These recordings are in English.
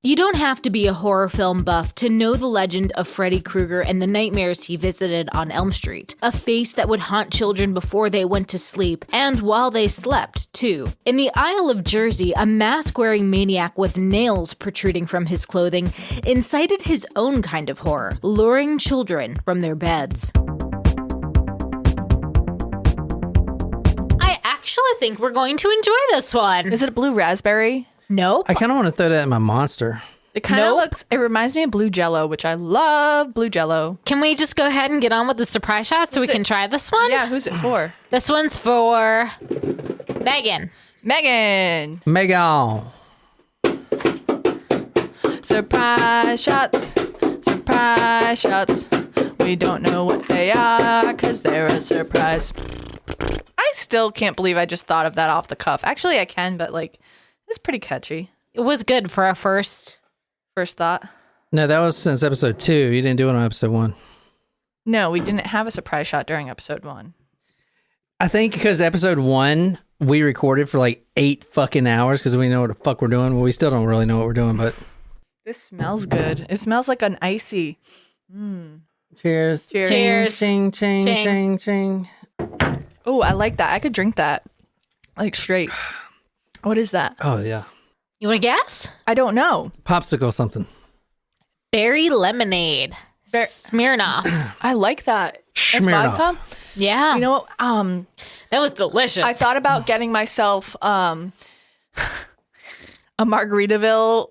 You don't have to be a horror film buff to know the legend of Freddy Krueger and the nightmares he visited on Elm Street. A face that would haunt children before they went to sleep, and while they slept, too. In the Isle of Jersey, a mask-wearing maniac with nails protruding from his clothing incited his own kind of horror, luring children from their beds. I actually think we're going to enjoy this one. Is it a blue raspberry? Nope. I kind of want to throw that in my monster. It kind of looks, it reminds me of blue jello, which I love blue jello. Can we just go ahead and get on with the surprise shot so we can try this one? Yeah, who's it for? This one's for Megan. Megan. Megan. Surprise shots. Surprise shots. We don't know what they are because they're a surprise. I still can't believe I just thought of that off the cuff. Actually, I can, but like, it's pretty catchy. It was good for our first thought. No, that was since episode 2. You didn't do it on episode 1. No, we didn't have a surprise shot during episode 1. I think because episode 1, we recorded for like 8 fucking hours because we know what the fuck we're doing. Well, we still don't really know what we're doing, but... This smells good. It smells like an icy. Cheers. Cheers. Cheers. Ching, ching, Ching. ching, ching. Oh, I like that. I could drink that. Like straight. What is that? Oh, yeah. You want to guess? I don't know. Popsicle something. Berry lemonade. Smirnoff. I like that. As Smirnoff. vodka. Yeah. You know what? That was delicious. I thought about getting myself a Margaritaville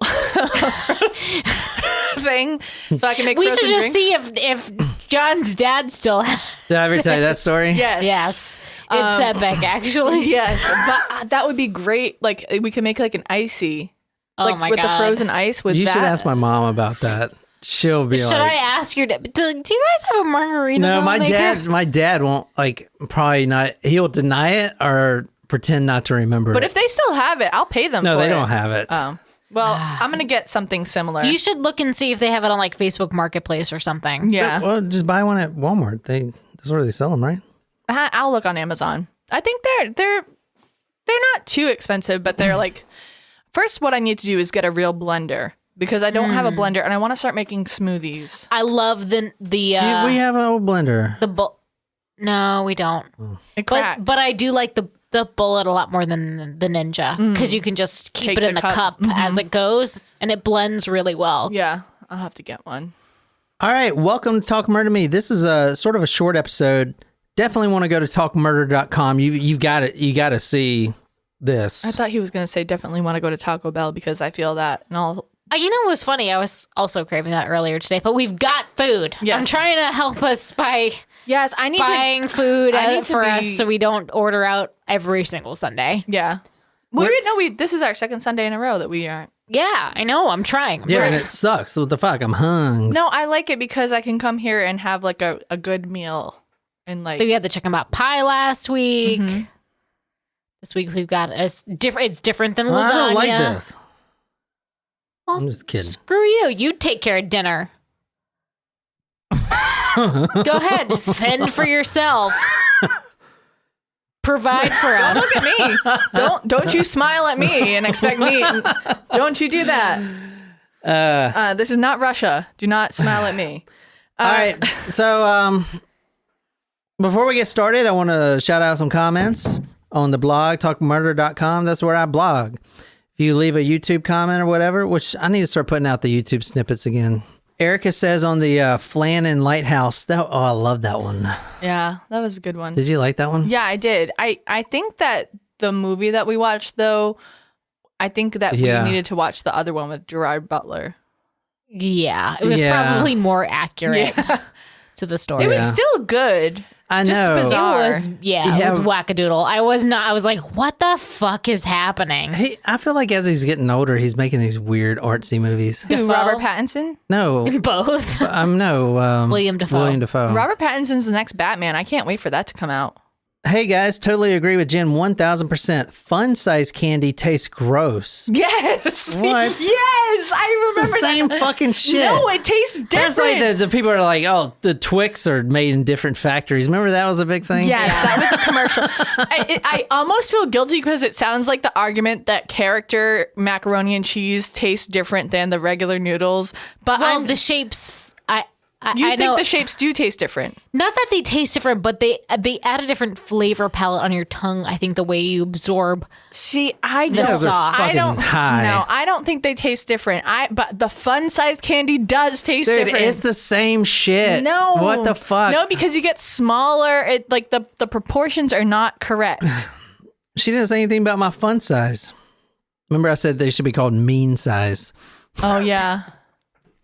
thing so I can make we frozen should just drinks. see if John's dad still has. Did I ever tell you that story? Yes. Yes. It's epic, actually. Yes. But that would be great. Like, we could make like an icy. Oh Like my with God. the frozen ice with You that. should ask my mom about that. She'll be Should like... I ask your dad? Do you guys have a margarita? No, my maker? my dad won't, like, probably not... He'll deny it or pretend not to remember But it. if they still have it, I'll pay them No, for it. they don't have it. Oh. Well, I'm going to get something similar. You should look and see if they have it on like Facebook Marketplace or something. Yeah. Well, just buy one at Walmart. That's where they sell them, right? I'll look on Amazon. I think they're not too expensive, but they're like... First, what I need to do is get a real blender because I don't have a blender and I want to start making smoothies. I love the we have an old blender. No, we don't. It cracked. But I do like the bullet a lot more than the Ninja because you can just keep Take it in the the cup as it goes and it blends really well. Yeah, I'll have to get one. All right, welcome to Talk Murder Me. This is a sort of a short episode. Definitely want to go to talkmurder.com. You got to see this. I thought he was going to say definitely want to go to Taco Bell because I feel that. And all. You know what was funny? I was also craving that earlier today, but we've got food. Yes. I'm trying to help us by Yes, I need buying food I need to for be- us so we don't order out every single Sunday. Yeah. This is our second Sunday in a row that we aren't. Yeah, I know. I'm trying. Yeah, and it sucks. What the fuck? I'm hung. No, I like it because I can come here and have like a good meal. And like. We had the chicken pot pie last week. Mhm. This week we've got it's different than lasagna. I don't like this. Well, I'm just kidding. Screw you. You take care of dinner. Go ahead. Fend for yourself. Provide for us. Look at me. Don't you smile at me and expect me. Don't you do that. This is not Russia. Do not smile at me. All right. So, before we get started, I want to shout out some comments on the blog, talkmurder.com. That's where I blog. If you leave a YouTube comment or whatever, which I need to start putting out the YouTube snippets again. Erica says on the Flan and Lighthouse. I love that one. Yeah, that was a good one. Did you like that one? Yeah, I did. I think that the movie that we watched, though, I think that we needed to watch the other one with Gerard Butler. Yeah, it was probably more accurate to the story. It was still good. I know. Just bizarre. It was wackadoodle. I was like, what the fuck is happening? I feel like as he's getting older, he's making these weird artsy movies. Who, Robert Pattinson? No. Both. No. William Dafoe. William Dafoe. Robert Pattinson's the next Batman. I can't wait for that to come out. Hey guys, totally agree with Jen 1000%. Fun size candy tastes gross. Yes. What? Yes, I remember It's the same that. fucking shit. No, it tastes different. That's like the people are like, oh, the Twix are made in different factories. Remember that was a big thing? Yes, that was a commercial. I almost feel guilty because it sounds like the argument that character macaroni and cheese tastes different than the regular noodles. But the shapes. You I think know, the shapes do taste different? not that they taste different, but they add a different flavor palette on your tongue. I think the way you absorb. See, I The don't. sauce. I don't. High. No, I don't think they taste different. But the fun size candy does taste Dude, different. it's the same shit. No. What the fuck? No, because you get smaller. Like the proportions are not correct. She didn't say anything about my fun size. Remember I said they should be called mean size. Oh yeah.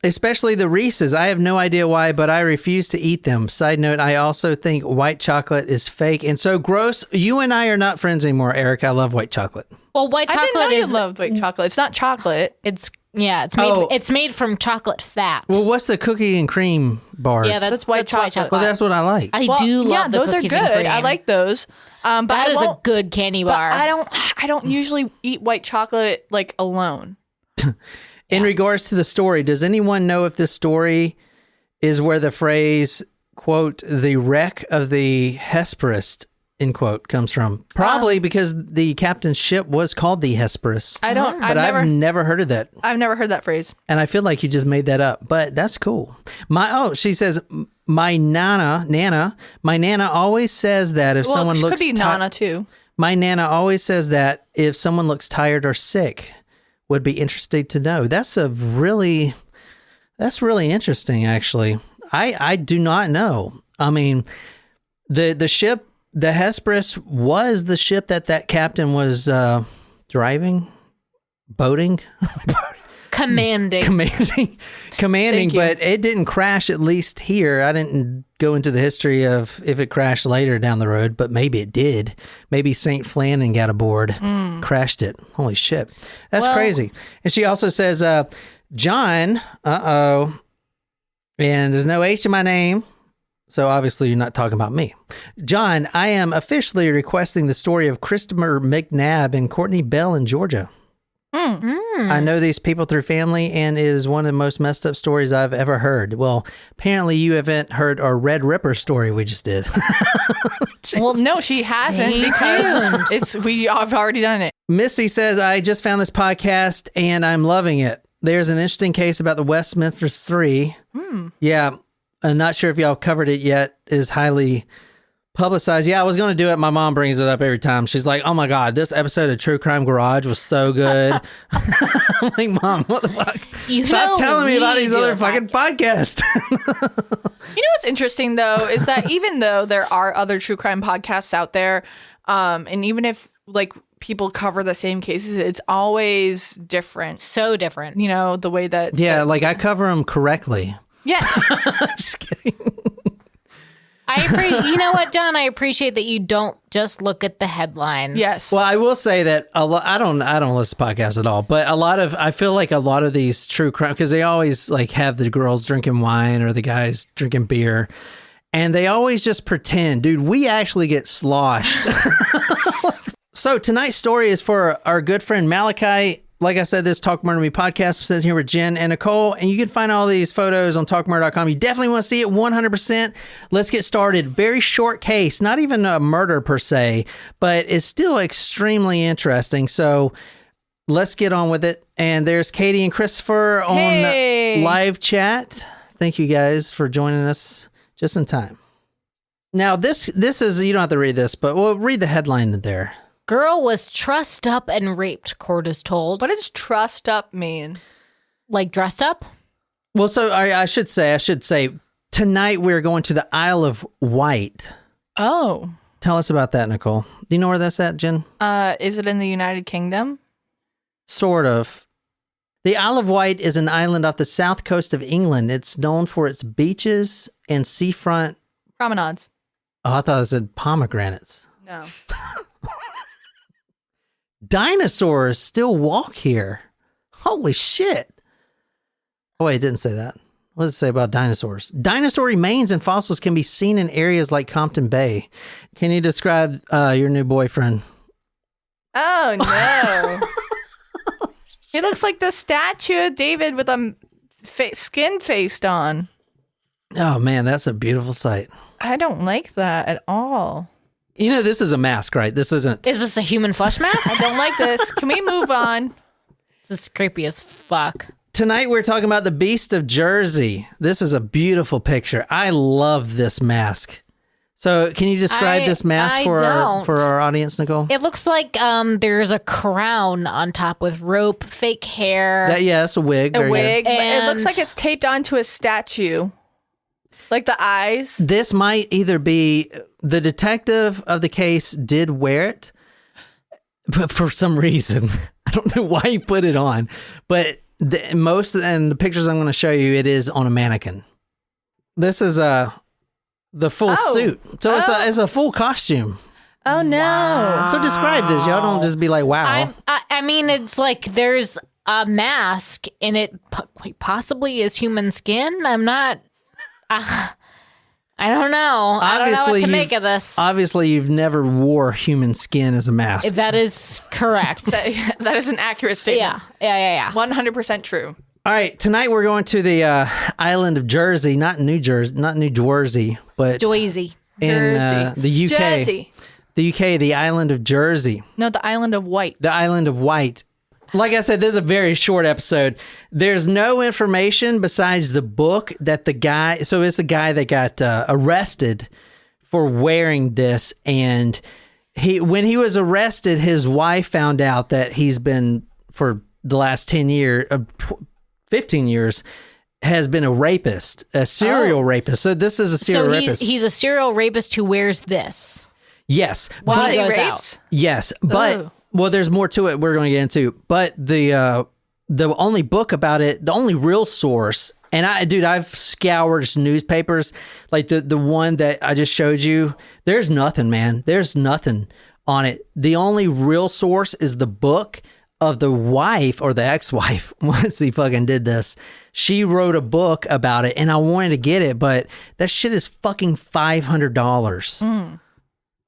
Especially the Reese's. I have no idea why, but I refuse to eat them. Side note, I also think white chocolate is fake and so gross. You and I are not friends anymore, Eric. I love white chocolate. Well, white I didn't know chocolate you is loved white chocolate. It's not chocolate. it's made Oh. it's made from chocolate fat. Well, what's the cookie and cream bars? Yeah, That's white chocolate. well, that's what I like. I do love yeah, the those are cookies good. and cream. I like those. But That I is a won't- good candy But bar. I don't usually eat white chocolate like alone. In regards to the story, does anyone know if this story is where the phrase, quote, the wreck of the Hesperus, end quote, comes from? Probably because the captain's ship was called the Hesperus. I don't. But I've never heard of that. I've never heard that phrase. And I feel like you just made that up, but that's cool. She says, my nana always says that if someone Well, looks could be Nana too. my nana always says that if someone looks tired or sick, would be interested to know. That's really interesting, actually. I do not know. I mean, the ship, the Hesperus, was the ship that captain was driving, boating, Commanding. commanding, Thank you. but it didn't crash, at least here. I didn't go into the history of if it crashed later down the road, but maybe it did. Maybe St. Flannan got aboard, crashed it. Holy shit. That's crazy. And she also says, John, and there's no H in my name, so obviously you're not talking about me. John, I am officially requesting the story of Christopher McNabb and Courtney Bell in Georgia. I know these people through family, and it is one of the most messed up stories I've ever heard. Well, apparently you haven't heard our Red Ripper story we just did. Well, no, she hasn't Stay because I've already done it. Missy says, I just found this podcast and I'm loving it. There's an interesting case about the West Memphis 3. Yeah, I'm not sure if y'all covered it yet. It is highly publicized. Yeah, I was going to do it. My mom brings it up every time. She's like, oh my God, this episode of True Crime Garage was so good. I'm like, Mom, what the fuck? Stop telling me about these other fucking podcasts. You know what's interesting though is that even though there are other true crime podcasts out there, and even if like people cover the same cases, it's always different. So different. You know, the way that Yeah, like I cover them correctly. yes. I'm just kidding. You know what, John? I appreciate that you don't just look at the headlines. Yes. Well, I will say that I don't listen to podcasts at all, but I feel like a lot of these true crime, because they always like have the girls drinking wine or the guys drinking beer, and they always just pretend, dude, we actually get sloshed. So tonight's story is for our good friend Malachi. Like I said, this Talk Murder to Me podcast. I'm sitting here with Jen and Nicole, and you can find all these photos on talkmurder.com. You definitely want to see it 100%. Let's get started. Very short case, not even a murder per se, but it's still extremely interesting. So let's get on with it. And there's Katie and Christopher on live chat. Thank you guys for joining us just in time. Now, this is, you don't have to read this, but we'll read the headline there. Girl was trussed up and raped, court is told. What does trussed up mean? Like dressed up? Well, so I should say, tonight we're going to the Isle of Wight. Oh. Tell us about that, Nicole. Do you know where that's at, Jen? Is it in the United Kingdom? Sort of. The Isle of Wight is an island off the south coast of England. It's known for its beaches and seafront. Promenades. Oh, I thought it said pomegranates. No. Dinosaurs still walk here. Holy shit. Oh, wait, it didn't say that. What does it say about dinosaurs? Dinosaur remains and fossils can be seen in areas like Compton Bay. Can you describe your new boyfriend? Oh, no. He looks like the statue of David with a skin faced on. Oh, man, that's a beautiful sight. I don't like that at all. You know, this is a mask, right? This isn't. Is this a human flesh mask? I don't like this. Can we move on? This is creepy as fuck. Tonight we're talking about the Beast of Jersey. This is a beautiful picture. I love this mask. So can you describe this mask for our audience, Nicole? It looks like there's a crown on top with rope, fake hair. It's a wig. A wig. It looks like it's taped onto a statue. Like the eyes. This might either be the detective of the case did wear it, but for some reason, I don't know why he put it on, but the pictures I'm going to show you, it is on a mannequin. This is the full suit. So it's a full costume. Oh, no. Wow. So describe this. Y'all don't just be like, wow. I mean, it's like there's a mask and it possibly is human skin. I'm not... I don't know. I don't know what to make of this. Obviously, you've never wore human skin as a mask. That is correct. That is an accurate statement. Yeah. 100% true. All right, tonight we're going to the island of Jersey, not New Jersey, but Jersey. In the UK. Jersey. The UK, the island of Jersey. No, the island of Wight. The island of Wight. Like I said, this is a very short episode. There's no information besides the book that the guy... So it's a guy that got arrested for wearing this. And when he was arrested, his wife found out that he's been, for the last 15 years, has been a rapist, a serial rapist. So this is a serial rapist. He's a serial rapist who wears this. Yes. While he rapes? out. Yes, but... Ooh. Well, there's more to it we're going to get into, but the only book about it, the only real source, and I've scoured newspapers, like the one that I just showed you, there's nothing, man. There's nothing on it. The only real source is the book of the wife or the ex-wife, once he fucking did this. She wrote a book about it, and I wanted to get it, but that shit is fucking $500.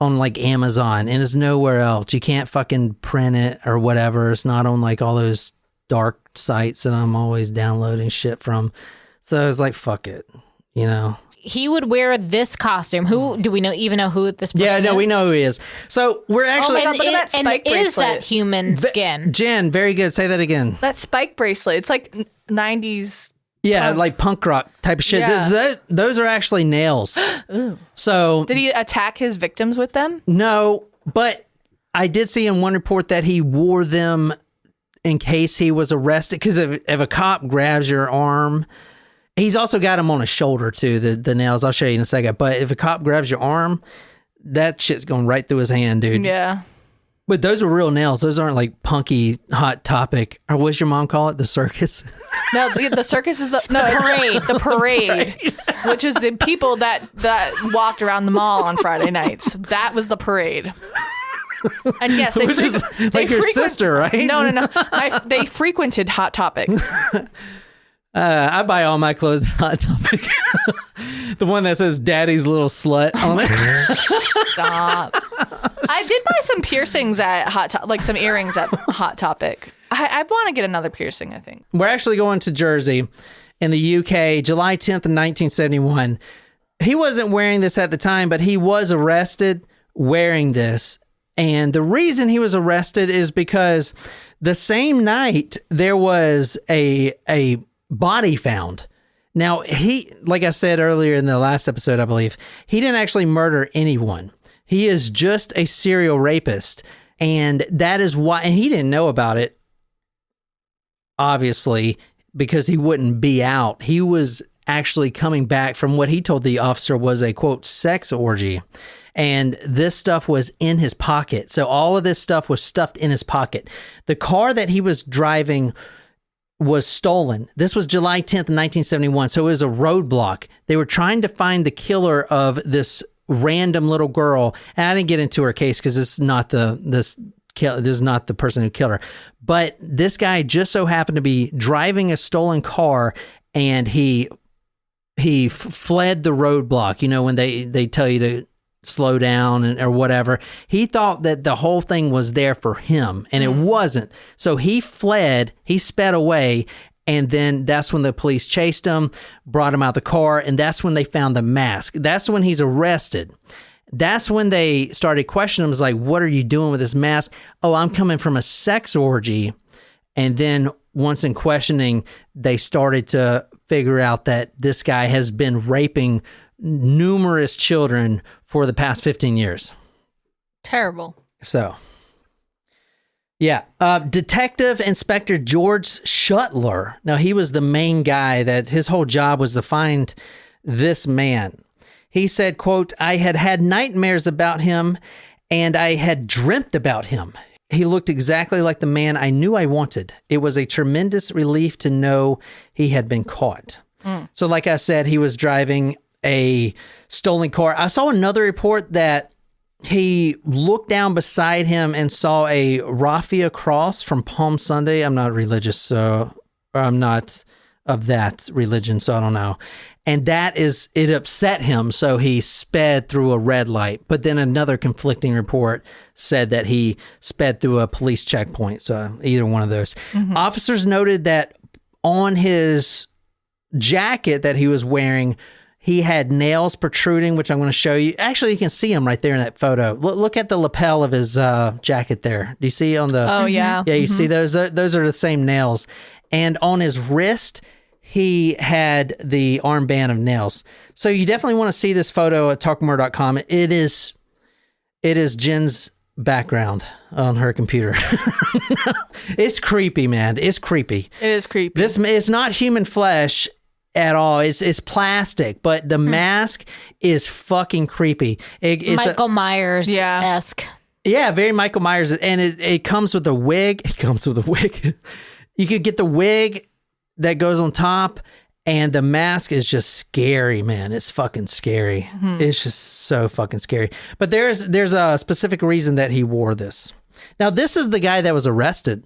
On like Amazon, and it's nowhere else. You can't fucking print it or whatever. It's not on like all those dark sites that I'm always downloading shit from. So it's like, fuck it, you know. He would wear this costume. Who do we even know who this person is? Yeah, no, we know who he is. So we're actually... look at that spike bracelet. Is that human skin? Jen, very good. Say that again. That spike bracelet. It's like 90s... Yeah, like punk rock type of shit. Yeah. Those are actually nails. So did he attack his victims with them? No, but I did see in one report that he wore them in case he was arrested. Because if a cop grabs your arm, he's also got them on his shoulder too, the nails. I'll show you in a second. But if a cop grabs your arm, that shit's going right through his hand, dude. Yeah. But those are real nails. Those aren't like punky Hot Topic. Or what's your mom call it? The circus? No, the circus is the parade. The parade, which is the people that walked around the mall on Friday nights. That was the parade. And yes, Which is like your sister, right? No. They frequented Hot Topic. I buy all my clothes at Hot Topic. The one that says "Daddy's little slut" on it. Stop. I did buy some piercings at Hot Topic, like some earrings at Hot Topic. I want to get another piercing, I think. We're actually going to Jersey in the UK, July 10th, 1971. He wasn't wearing this at the time, but he was arrested wearing this. And the reason he was arrested is because the same night there was a body found. Now, he, like I said earlier in the last episode, I believe, he didn't actually murder anyone. He is just a serial rapist. And that is why, and he didn't know about it, obviously, because he wouldn't be out. He was actually coming back from what he told the officer was a, quote, sex orgy. And this stuff was in his pocket. So all of this stuff was stuffed in his pocket. The car that he was driving was stolen. This was July 10th, 1971. So it was a roadblock. They were trying to find the killer of this random little girl. And I didn't get into her case because this is not the person who killed her. But this guy just so happened to be driving a stolen car, and he he fled the roadblock, when they tell you to slow down or whatever. He thought that the whole thing was there for him, and it wasn't. So he fled, he sped away, and then that's when the police chased him, brought him out the car, and that's when they found the mask. That's when he's arrested. That's when they started questioning him. It was like, what are you doing with this mask? Oh, I'm coming from a sex orgy. And then once in questioning, they started to figure out that this guy has been raping numerous children for the past 15 years. Terrible. So, yeah. Detective Inspector George Shuttler. Now, he was the main guy that his whole job was to find this man. He said, quote, I had nightmares about him and I had dreamt about him. He looked exactly like the man I knew I wanted. It was a tremendous relief to know he had been caught. So like I said, he was driving a stolen car. I saw another report that he looked down beside him and saw a raffia cross from Palm Sunday. I'm not religious, so I'm not of that religion, so I don't know. And it upset him, so he sped through a red light. But then another conflicting report said that he sped through a police checkpoint, so either one of those. Officers noted that on his jacket that he was wearing, he had nails protruding, which I'm going to show you. Actually, you can see him right there in that photo. Look at the lapel of his jacket there. Do you see on the... Oh, yeah. Yeah, you see those? Those are the same nails. And on his wrist, he had the armband of nails. So you definitely want to see this photo at talkmore.com. It is Jen's background on her computer. It's creepy, man. It's creepy. It is creepy. This is not human flesh at all. It's plastic, but the mask is fucking creepy. Michael Myers-esque. Yeah, very Michael Myers. And it comes with a wig. It comes with a wig. You could get the wig that goes on top, and the mask is just scary, man. It's fucking scary. It's just so fucking scary. But there's a specific reason that he wore this. Now, this is the guy that was arrested.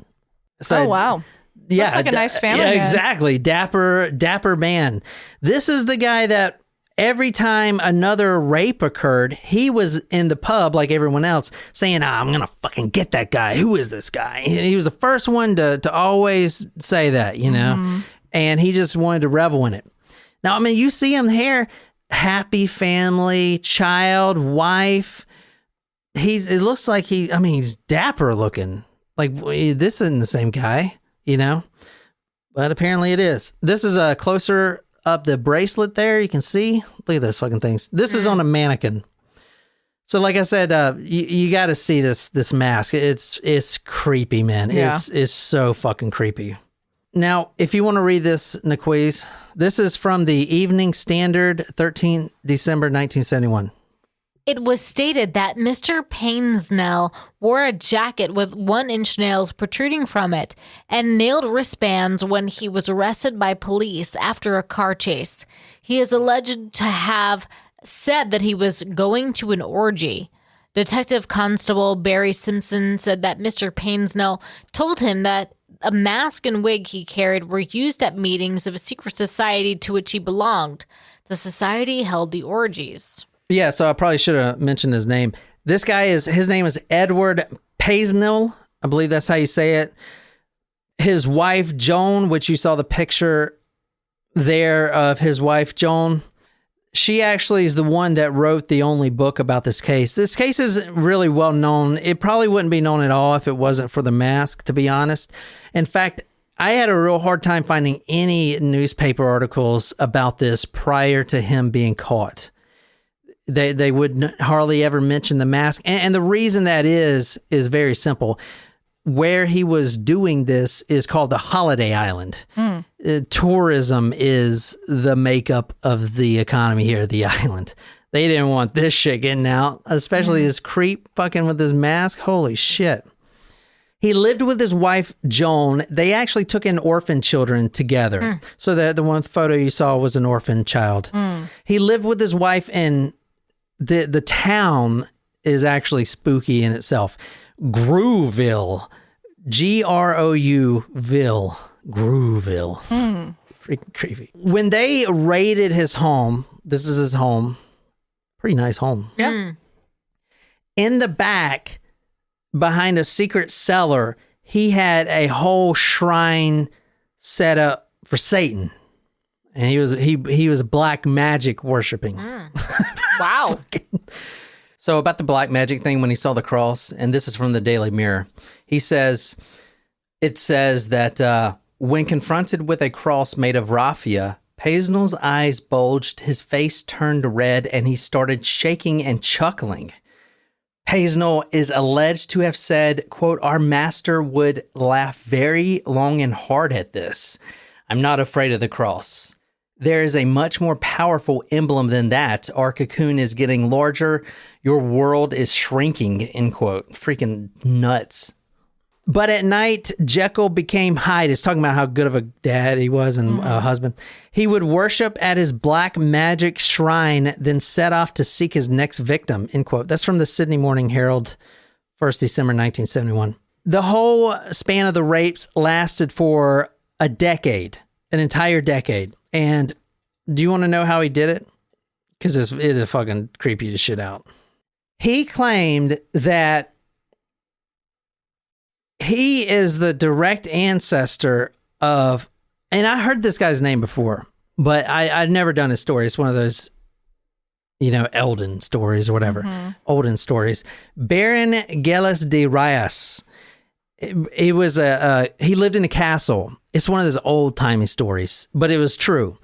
So, oh, wow. Yeah. Looks like a nice family man. Exactly. Dapper man. This is the guy that every time another rape occurred, he was in the pub like everyone else saying, I'm going to fucking get that guy. Who is this guy? He was the first one to always say that, and he just wanted to revel in it. Now, I mean, you see him here, happy family, child, wife. It looks like he's dapper looking. Like, this isn't the same guy, but apparently it is. This is a closer up the bracelet there. You can see, look at those fucking things. This is on a mannequin. So like I said, you got to see this mask. It's creepy, man. Yeah. It's so fucking creepy. Now, if you want to read this, Naquiz, this is from the Evening Standard, 13 December 1971. It was stated that Mr. Paisnel wore a jacket with 1-inch nails protruding from it and nailed wristbands when he was arrested by police after a car chase. He is alleged to have said that he was going to an orgy. Detective Constable Barry Simpson said that Mr. Paisnel told him that a mask and wig he carried were used at meetings of a secret society to which he belonged. The society held the orgies. Yeah, so I probably should have mentioned his name. This guy his name is Edward Paisnel. I believe that's how you say it. His wife, Joan, which you saw the picture there of his wife, Joan, she actually is the one that wrote the only book about this case. This case isn't really well known. It probably wouldn't be known at all if it wasn't for the mask, to be honest. In fact, I had a real hard time finding any newspaper articles about this prior to him being caught. They would hardly ever mention the mask. And the reason that is very simple. Where he was doing this is called the Holiday Island. Tourism is the makeup of the economy here at the island. They didn't want this shit getting out, especially this creep fucking with his mask. Holy shit. He lived with his wife, Joan. They actually took in orphan children together. So the one photo you saw was an orphan child. He lived with his wife, and the town is actually spooky in itself. Grooville. Grouville. Grooville. Freaking creepy. When they raided his home, this is his home, pretty nice home. Yeah. In the back, behind a secret cellar, he had a whole shrine set up for Satan. And he was black magic worshiping. Wow. So about the black magic thing, when he saw the cross, and this is from the Daily Mirror, it says that when confronted with a cross made of raffia, Paisnel's eyes bulged, his face turned red, and he started shaking and chuckling. Paisnel is alleged to have said, quote, "Our master would laugh very long and hard at this. I'm not afraid of the cross. There is a much more powerful emblem than that. Our cocoon is getting larger. Your world is shrinking," end quote. Freaking nuts. But at night, Jekyll became Hyde. It's talking about how good of a dad he was and a husband. He would worship at his black magic shrine, then set off to seek his next victim, end quote. That's from the Sydney Morning Herald, 1st December 1971. The whole span of the rapes lasted for a decade, an entire decade. And do you want to know how he did it? Because it is fucking creepy to shit out. He claimed that he is the direct ancestor of, and I heard this guy's name before, but I'd never done his story. It's one of those, Eldon stories or whatever, olden stories. Baron Gilles de Reyes. He was he lived in a castle. It's one of those old timey stories, but it was true.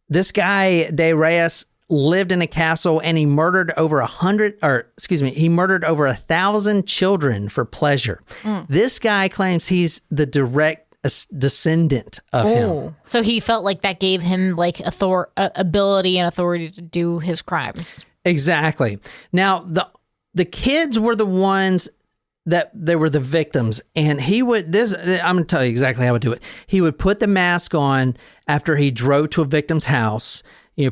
This guy de Reyes lived in a castle, and he murdered over 1,000 children for pleasure. This guy claims he's the direct descendant of him. So he felt like that gave him like ability and authority to do his crimes. Exactly. Now the kids were the ones that they were the victims, and I'm going to tell you exactly how he would do it. He would put the mask on after he drove to a victim's house,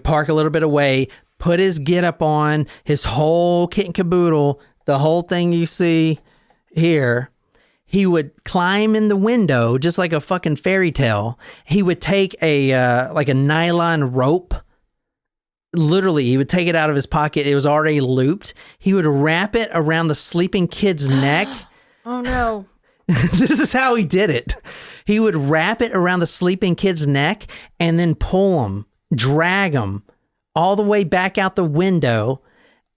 park a little bit away, put his getup on, his whole kit and caboodle, the whole thing you see here. He would climb in the window just like a fucking fairy tale. He would take a nylon rope. Literally, he would take it out of his pocket. It was already looped. He would wrap it around the sleeping kid's neck. Oh, no. This is how he did it. He would wrap it around the sleeping kid's neck and then pull him, drag him all the way back out the window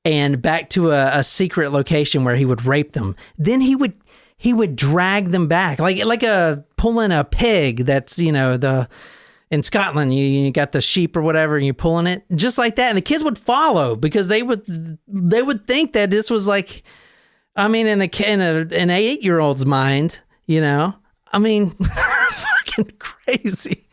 and back to a secret location where he would rape them. Then he would drag them back like pulling a pig that's, in Scotland, you got the sheep or whatever, and you're pulling it just like that. And the kids would follow because they would think that this was like, in an 8-year-old's mind, fucking crazy.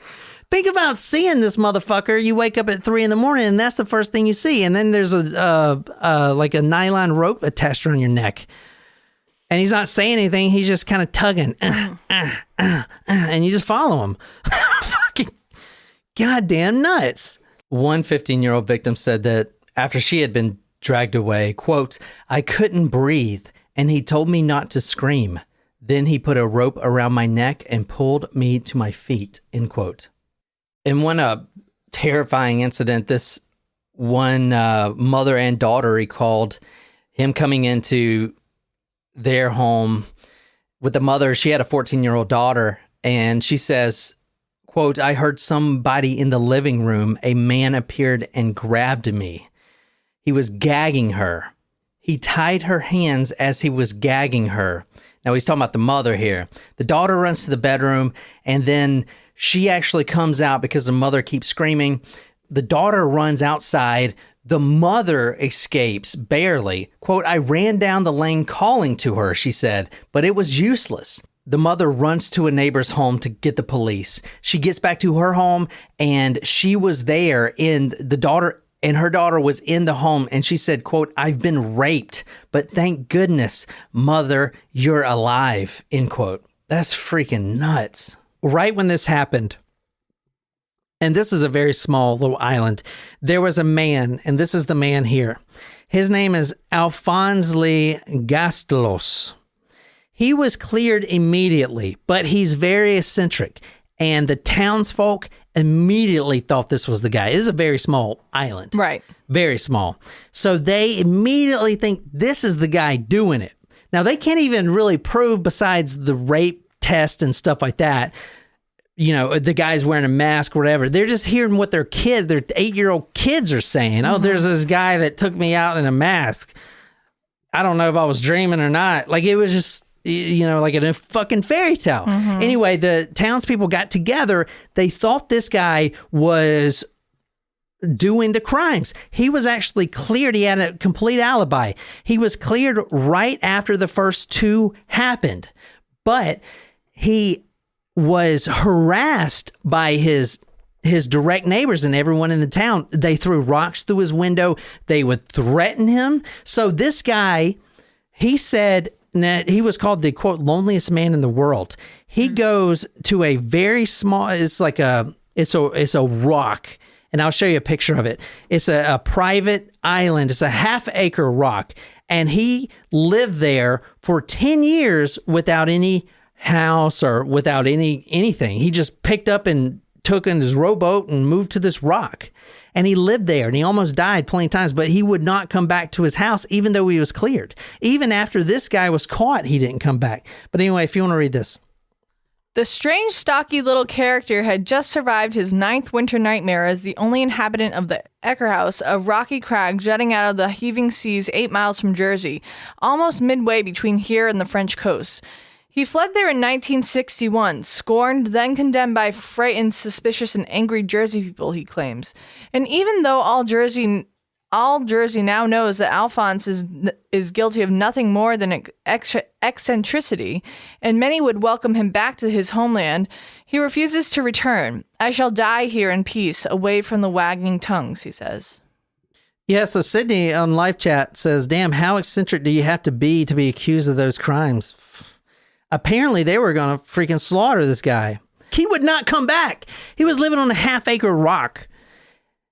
Think about seeing this motherfucker. You wake up at 3 a.m. and that's the first thing you see. And then there's a nylon rope attached around your neck. And he's not saying anything. He's just kind of tugging. And you just follow him. Fucking goddamn nuts. One 15-year-old victim said that after she had been dragged away, quote, "I couldn't breathe, and he told me not to scream. Then he put a rope around my neck and pulled me to my feet," end quote. In one terrifying incident, this one mother and daughter recalled him coming into their home with the mother. She had a 14-year-old daughter, and she says, quote, "I heard somebody in the living room. A man appeared and grabbed me. He was gagging her. He tied her hands as he was gagging her." Now he's talking about the mother here. The daughter runs to the bedroom, and then she actually comes out because the mother keeps screaming. The daughter runs outside. The mother escapes, barely. Quote, "I ran down the lane calling to her," she said, "but it was useless." The mother runs to a neighbor's home to get the police. She gets back to her home, and she was there, and her daughter was in the home, and she said, quote, "I've been raped, but thank goodness, mother, you're alive," end quote. That's freaking nuts. Right when this happened, and this is a very small little island, there was a man, and this is the man here. His name is Alphonse Gastelos. He was cleared immediately, but he's very eccentric. And the townsfolk immediately thought this was the guy. It is a very small island. Right. Very small. So they immediately think this is the guy doing it. Now, they can't even really prove, besides the rape test and stuff like that, the guy's wearing a mask or whatever. They're just hearing what their 8-year-old kids are saying. Oh, there's this guy that took me out in a mask. I don't know if I was dreaming or not. Like, it was just, like in a fucking fairy tale. Anyway, the townspeople got together. They thought this guy was doing the crimes. He was actually cleared. He had a complete alibi. He was cleared right after the first two happened. But he was harassed by his direct neighbors and everyone in the town. They threw rocks through his window. They would threaten him. So this guy, he said that he was called the, quote, loneliest man in the world. He goes to a very small, it's a rock. And I'll show you a picture of it. It's a private island. It's a half-acre rock. And he lived there for 10 years without any house or without anything. He just picked up and took in his rowboat and moved to this rock. And he lived there, and he almost died plenty of times, but he would not come back to his house, even though he was cleared. Even after this guy was caught, he didn't come back. But anyway, if you want to read this. The strange, stocky little character had just survived his 9th winter nightmare as the only inhabitant of the Ecker House, a rocky crag jutting out of the heaving seas 8 miles from Jersey, almost midway between here and the French coast. He fled there in 1961, scorned, then condemned by frightened, suspicious, and angry Jersey people, he claims. And even though all Jersey now knows that Alphonse is guilty of nothing more than eccentricity, and many would welcome him back to his homeland, he refuses to return. I shall die here in peace, away from the wagging tongues, he says. Yeah, so Sydney on live chat says, damn, how eccentric do you have to be accused of those crimes? Apparently, they were going to freaking slaughter this guy. He would not come back. He was living on a half-acre rock.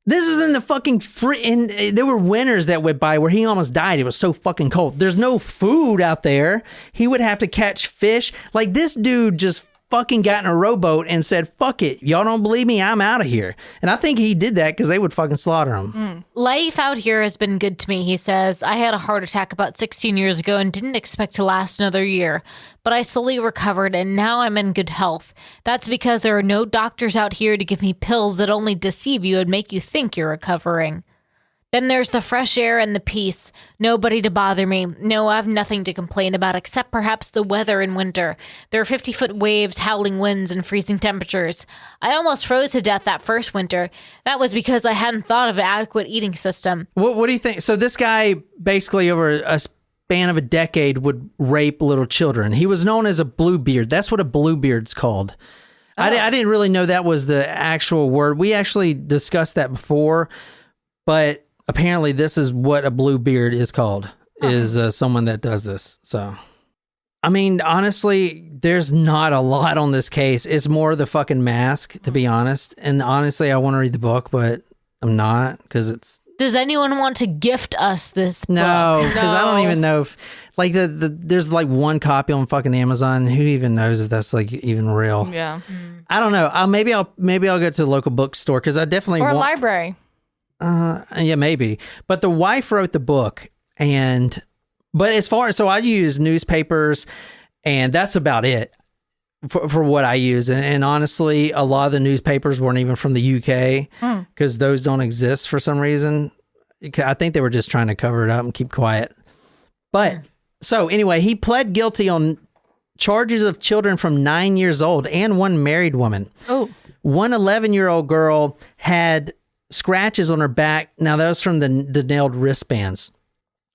This is in the fucking and there were winters that went by where he almost died. It was so fucking cold. There's no food out there. He would have to catch fish. Like, this dude just fucking got in a rowboat and said, fuck it. Y'all don't believe me? I'm out of here. And I think he did that because they would fucking slaughter him. Life out here has been good to me, he says. I had a heart attack about 16 years ago and didn't expect to last another year. But I slowly recovered and now I'm in good health. That's because there are no doctors out here to give me pills that only deceive you and make you think you're recovering. Then there's the fresh air and the peace. Nobody to bother me. No, I've nothing to complain about except perhaps the weather in winter. There are 50-foot waves, howling winds, and freezing temperatures. I almost froze to death that first winter. That was because I hadn't thought of an adequate eating system. What do you think? So this guy basically over a span of a decade would rape little children. He was known as a Bluebeard. That's what a Bluebeard's called. Oh. I didn't really know that was the actual word. We actually discussed that before, but apparently this is what a Bluebeard is called, is someone that does this. So, I mean, honestly, there's not a lot on this case. It's more the fucking mask, to be honest. And honestly, I want to read the book, but I'm not because it's... Does anyone want to gift us this book? No, because I don't even know if... Like, there's like one copy on fucking Amazon. Who even knows if that's like even real? Yeah. I don't know. Maybe I'll go to the local bookstore because I definitely want... Or a library. Yeah, maybe. But the wife wrote the book, but as far as, so I use newspapers, and that's about it for what I use. And honestly, a lot of the newspapers weren't even from the UK because those don't exist for some reason. I think they were just trying to cover it up and keep quiet. But so anyway, he pled guilty on charges of children from 9 years old and one married woman. Oh, one 11-year-old girl had scratches on her back. Now, that was from the nailed wristbands.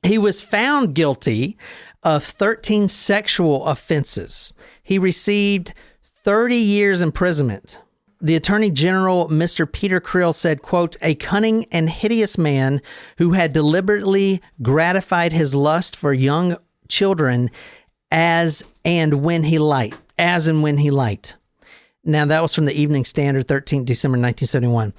He was found guilty of 13 sexual offenses. He received 30 years imprisonment. The Attorney General, Mr. Peter Krill, said, quote, a cunning and hideous man who had deliberately gratified his lust for young children as and when he liked. Now, that was from the Evening Standard, 13th December 1971.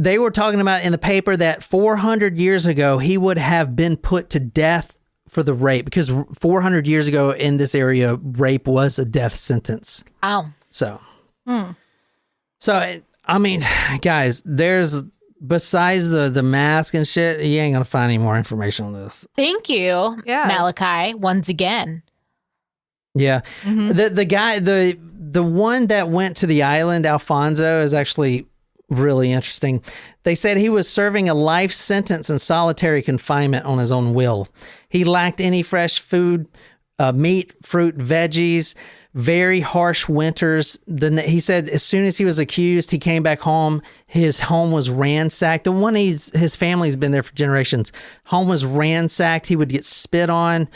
They were talking about in the paper that 400 years ago, he would have been put to death for the rape because 400 years ago in this area, rape was a death sentence. Ow. So, So, I mean, guys, there's besides the mask and shit, you ain't gonna find any more information on this. Thank you, Malachi, once again. Yeah. The guy, the one that went to the island, Alfonso, is actually really interesting. They said he was serving a life sentence in solitary confinement on his own will. He lacked any fresh food, meat, fruit, veggies, very harsh winters. He said as soon as he was accused, he came back home. His home was ransacked. The one his family's been there for generations. Home was ransacked. He would get spit on,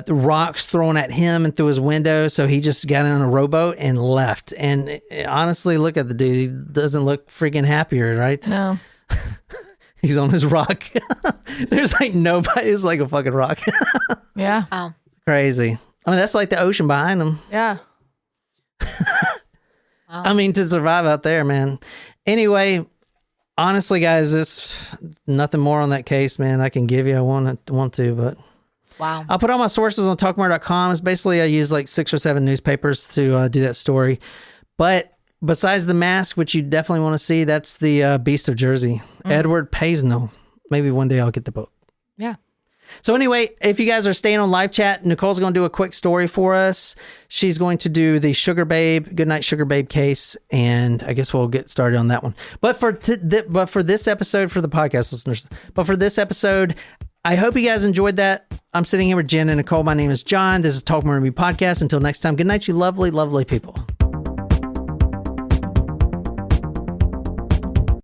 rocks thrown at him and through his window. So he just got on a rowboat and left. And honestly, look at the dude. He doesn't look freaking happier, right? No. He's on his rock. There's like nobody. It's like a fucking rock. Yeah. Oh. Crazy. I mean, that's like the ocean behind him. Yeah. I mean, to survive out there, man. Anyway, honestly, guys, it's nothing more on that case, man. I can give you. I want to, but wow. I'll put all my sources on talkmore.com. It's basically I use like 6 or 7 newspapers to do that story. But besides the mask, which you definitely want to see, that's the Beast of Jersey, Edward Paisnel. Maybe one day I'll get the book. Yeah. So anyway, if you guys are staying on live chat, Nicole's going to do a quick story for us. She's going to do the Sugar Babe, Goodnight Sugar Babe case, and I guess we'll get started on that one. But for this episode, for the podcast listeners, but for this episode, I hope you guys enjoyed that. I'm sitting here with Jen and Nicole. My name is John. This is Talk More Movie Podcast. Until next time, good night, you lovely, lovely people.